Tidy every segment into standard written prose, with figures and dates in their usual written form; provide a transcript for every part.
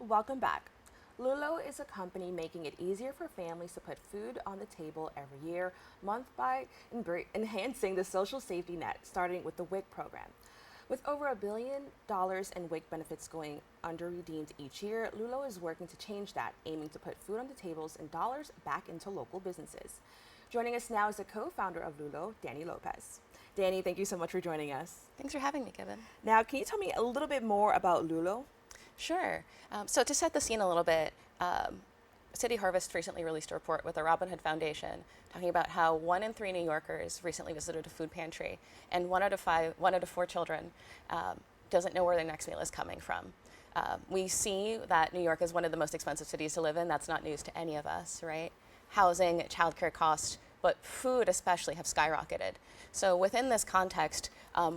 Welcome back. Lulo is a company making it easier for families to put food on the table every year, month by enhancing the social safety net, starting with the WIC program. With over $1 billion in WIC benefits going under redeemed each year, Lulo is working to change that, aiming to put food on the tables and dollars back into local businesses. Joining us now is the co-founder of Lulo, Dani Lopez. Dani, thank you so much for joining us. Thanks for having me, Kevin. Now, can you tell me a little bit more about Lulo? Sure. So to set the scene a little bit, City Harvest recently released a report with the Robin Hood Foundation talking about how 1 in 3 New Yorkers recently visited a food pantry, and 1 out of 4 children doesn't know where their next meal is coming from. We see that New York is one of the most expensive cities to live in. That's not news to any of us, right? Housing, childcare costs, but food especially have skyrocketed. So within this context,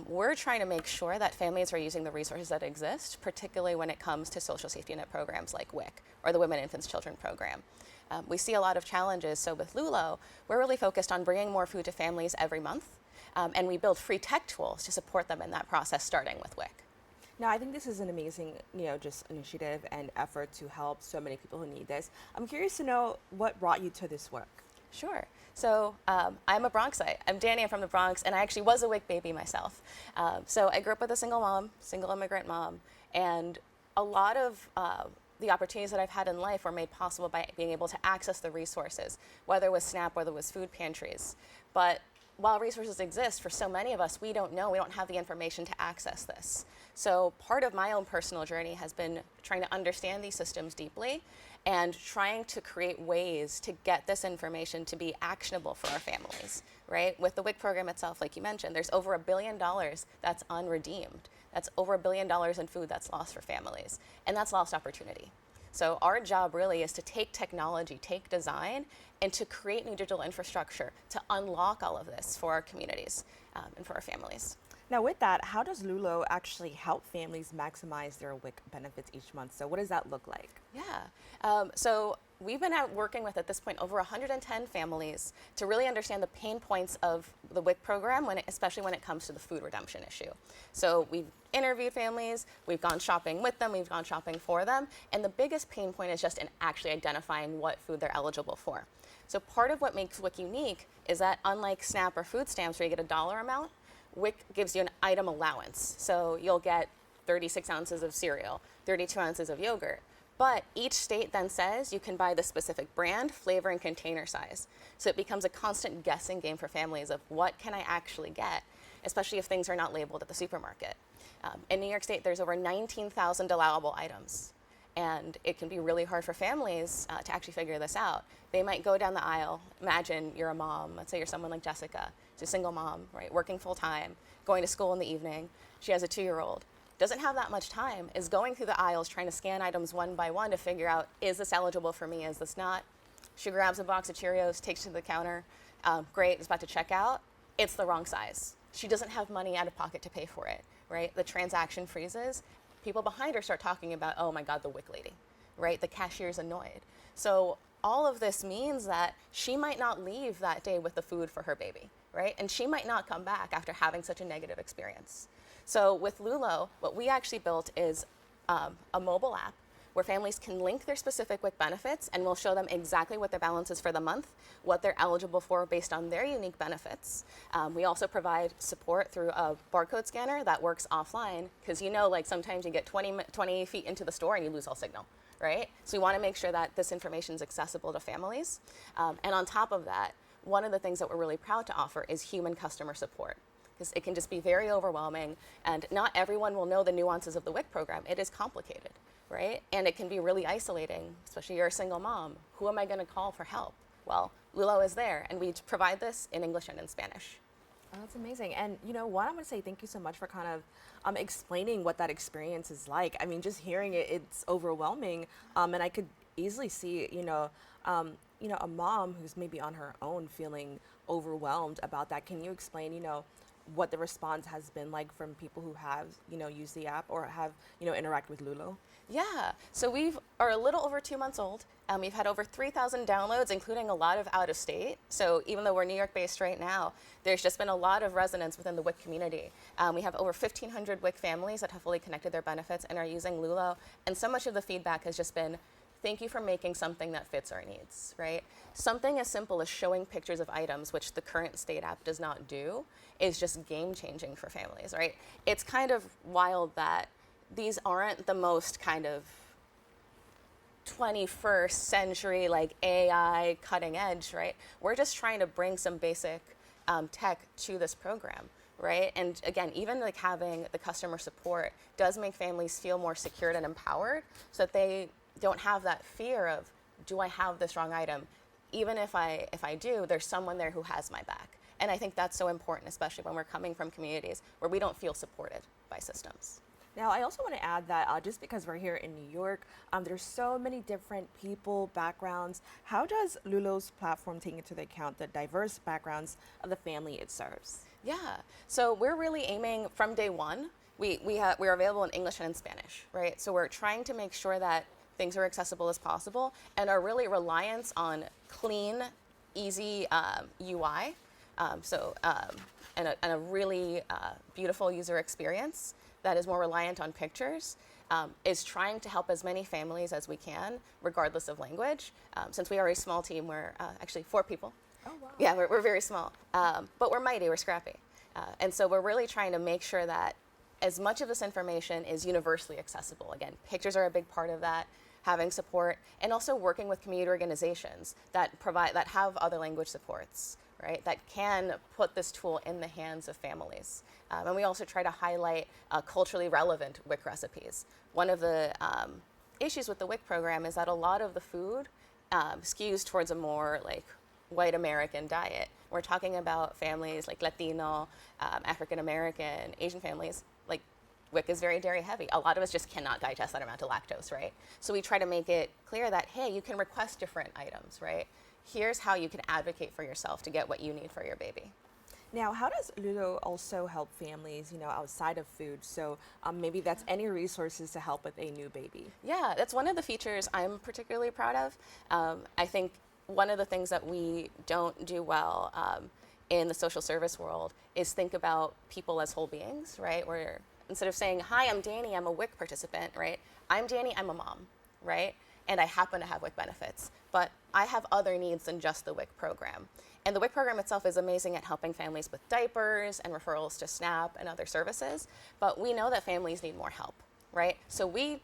we're trying to make sure that families are using the resources that exist, particularly when it comes to social safety net programs like WIC or the Women, Infants, Children program. We see a lot of challenges. So with Lulo, we're really focused on bringing more food to families every month, and we build free tech tools to support them in that process, starting with WIC. Now, I think this is an amazing, just initiative and effort to help so many people who need this. I'm curious to know what brought you to this work. Sure. So I'm a Bronxite. I'm Dani. I'm from the Bronx, and I actually was a WIC baby myself. So I grew up with a single immigrant mom, and a lot of the opportunities that I've had in life were made possible by being able to access the resources, whether it was SNAP, whether it was food pantries. But while resources exist, for so many of us, we don't know, we don't have the information to access this. So part of my own personal journey has been trying to understand these systems deeply and trying to create ways to get this information to be actionable for our families, right? With the WIC program itself, like you mentioned, there's over $1 billion that's unredeemed. That's over $1 billion in food that's lost for families, and that's lost opportunity. So our job really is to take technology, take design, and to create new digital infrastructure to unlock all of this for our communities and for our families. Now, with that, how does Lulo actually help families maximize their WIC benefits each month? So what does that look like? Yeah. So we've been out working with, at this point, over 110 families to really understand the pain points of the WIC program, especially when it comes to the food redemption issue. So we've interviewed families, we've gone shopping with them, we've gone shopping for them, and the biggest pain point is just in actually identifying what food they're eligible for. So part of what makes WIC unique is that unlike SNAP or food stamps where you get a dollar amount, WIC gives you an item allowance. So you'll get 36 ounces of cereal, 32 ounces of yogurt. But each state then says you can buy the specific brand, flavor, and container size. So it becomes a constant guessing game for families of what can I actually get, especially if things are not labeled at the supermarket. In New York State, there's over 19,000 allowable items. And it can be really hard for families to actually figure this out. They might go down the aisle. Imagine you're a mom. Let's say you're someone like Jessica. She's a single mom, right? Working full time, going to school in the evening. She has a 2-year-old. Doesn't have that much time, is going through the aisles trying to scan items one by one to figure out, is this eligible for me, is this not? She grabs a box of Cheerios, takes it to the counter. Great, is about to check out. It's the wrong size. She doesn't have money out of pocket to pay for it, right? The transaction freezes. People behind her start talking about, oh my God, the WIC lady, right? The cashier's annoyed. So all of this means that she might not leave that day with the food for her baby, right? And she might not come back after having such a negative experience. So with Lulo, what we actually built is a mobile app where families can link their specific WIC benefits, and we'll show them exactly what their balance is for the month, what they're eligible for based on their unique benefits. We also provide support through a barcode scanner that works offline, because like sometimes you get 20 feet into the store and you lose all signal, right? So we want to make sure that this information is accessible to families. And on top of that, one of the things that we're really proud to offer is human customer support, because it can just be very overwhelming, and not everyone will know the nuances of the WIC program. It is complicated, right? And it can be really isolating, especially you're a single mom. Who am I going to call for help? Well, Lulo is there, and we provide this in English and in Spanish. Oh, that's amazing. And I want to say thank you so much for kind of explaining what that experience is like. I mean, just hearing it, it's overwhelming. And I could easily see, a mom who's maybe on her own feeling overwhelmed about that. Can you explain, what the response has been like from people who have, used the app or have, interacted with Lulo? Yeah, so we are a little over 2 months old. We've had over 3,000 downloads, including a lot of out of state. So even though we're New York based right now, there's just been a lot of resonance within the WIC community. We have over 1,500 WIC families that have fully connected their benefits and are using Lulo. And so much of the feedback has just been, thank you for making something that fits our needs, right? Something as simple as showing pictures of items, which the current state app does not do, is just game changing for families, right? It's kind of wild that these aren't the most kind of 21st century like AI cutting edge, right? We're just trying to bring some basic tech to this program, right? And again, even like having the customer support does make families feel more secured and empowered so that they don't have that fear of, do I have this wrong item? Even if I do, there's someone there who has my back. And I think that's so important, especially when we're coming from communities where we don't feel supported by systems. Now, I also want to add that just because we're here in New York, there's so many different people, backgrounds. How does Lulo's platform take into account the diverse backgrounds of the family it serves? Yeah, so we're really aiming from day one. We're available in English and in Spanish, right? So we're trying to make sure that things are accessible as possible and are really reliant on clean, easy UI, and a really beautiful user experience that is more reliant on pictures, is trying to help as many families as we can, regardless of language. Since we are a small team, we're actually 4 people. Oh, wow. Yeah, we're very small, but we're mighty, we're scrappy. And so we're really trying to make sure that as much of this information is universally accessible. Again, pictures are a big part of that, having support, and also working with community organizations that have other language supports, right, that can put this tool in the hands of families. And we also try to highlight culturally relevant WIC recipes. One of the issues with the WIC program is that a lot of the food skews towards a more like white American diet. We're talking about families like Latino, African American, Asian families. Like WIC is very dairy heavy. A lot of us just cannot digest that amount of lactose, right? So we try to make it clear that, hey, you can request different items, right? Here's how you can advocate for yourself to get what you need for your baby. Now, how does Lulo also help families, outside of food? So maybe that's any resources to help with a new baby. Yeah, that's one of the features I'm particularly proud of. I think one of the things that we don't do well in the social service world is think about people as whole beings, right? Where instead of saying, hi, I'm Dani, I'm a WIC participant, right? I'm Dani, I'm a mom, right? And I happen to have WIC benefits, but I have other needs than just the WIC program. And the WIC program itself is amazing at helping families with diapers and referrals to SNAP and other services, but we know that families need more help, right? So we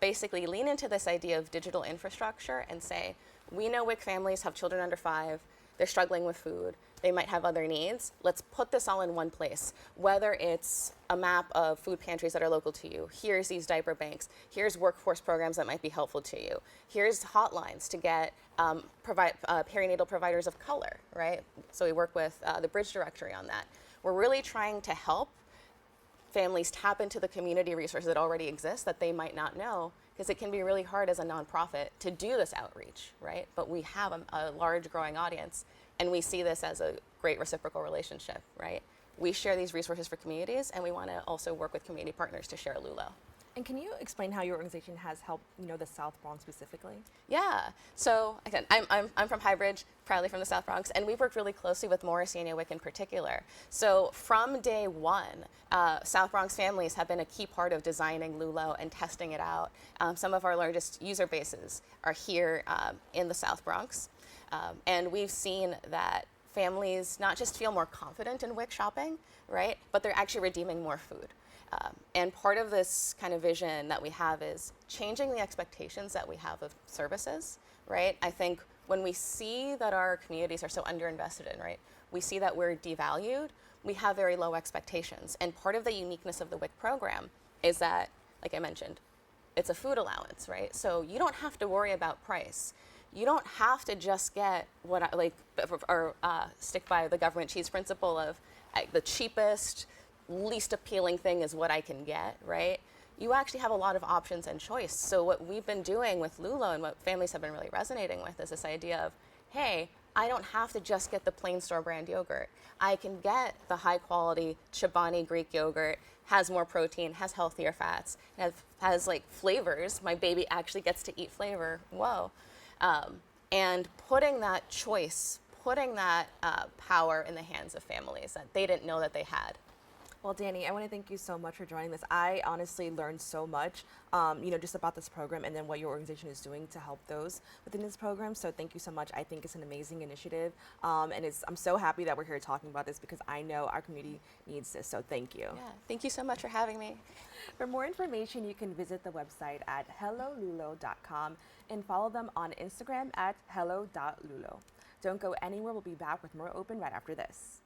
basically lean into this idea of digital infrastructure and say, we know WIC families have children under 5, they're struggling with food, they might have other needs. Let's put this all in one place, whether it's a map of food pantries that are local to you, here's these diaper banks, here's workforce programs that might be helpful to you, here's hotlines to get perinatal providers of color, right? So we work with the Bridge Directory on that. We're really trying to help families tap into the community resources that already exist that they might not know, because it can be really hard as a nonprofit to do this outreach, right? But we have a large growing audience, and we see this as a great reciprocal relationship, right? We share these resources for communities, and we want to also work with community partners to share Lulo. And can you explain how your organization has helped, the South Bronx specifically? Yeah. So again, I'm from Highbridge, proudly from the South Bronx, and we've worked really closely with Morrisania WIC in particular. So from day one, South Bronx families have been a key part of designing Lulo and testing it out. Some of our largest user bases are here in the South Bronx, and we've seen that families not just feel more confident in WIC shopping, right, but they're actually redeeming more food. And part of this kind of vision that we have is changing the expectations that we have of services, right? I think when we see that our communities are so underinvested in, right, we see that we're devalued, we have very low expectations. And part of the uniqueness of the WIC program is that, like I mentioned, it's a food allowance, right? So you don't have to worry about price. You don't have to just get stick by the government cheese principle of the cheapest, least appealing thing is what I can get, right? You actually have a lot of options and choice. So what we've been doing with Lulo and what families have been really resonating with is this idea of, hey, I don't have to just get the plain store brand yogurt. I can get the high quality Chobani Greek yogurt, has more protein, has healthier fats, has like flavors. My baby actually gets to eat flavor. Whoa. And putting that choice, putting that power in the hands of families that they didn't know that they had. Well, Dani, I want to thank you so much for joining this. I honestly learned so much, just about this program and then what your organization is doing to help those within this program. So thank you so much. I think it's an amazing initiative, and I'm so happy that we're here talking about this because I know our community needs this. So thank you. Yeah, thank you so much for having me. For more information, you can visit the website at hellolulo.com and follow them on Instagram at hello.lulo. Don't go anywhere. We'll be back with more Open right after this.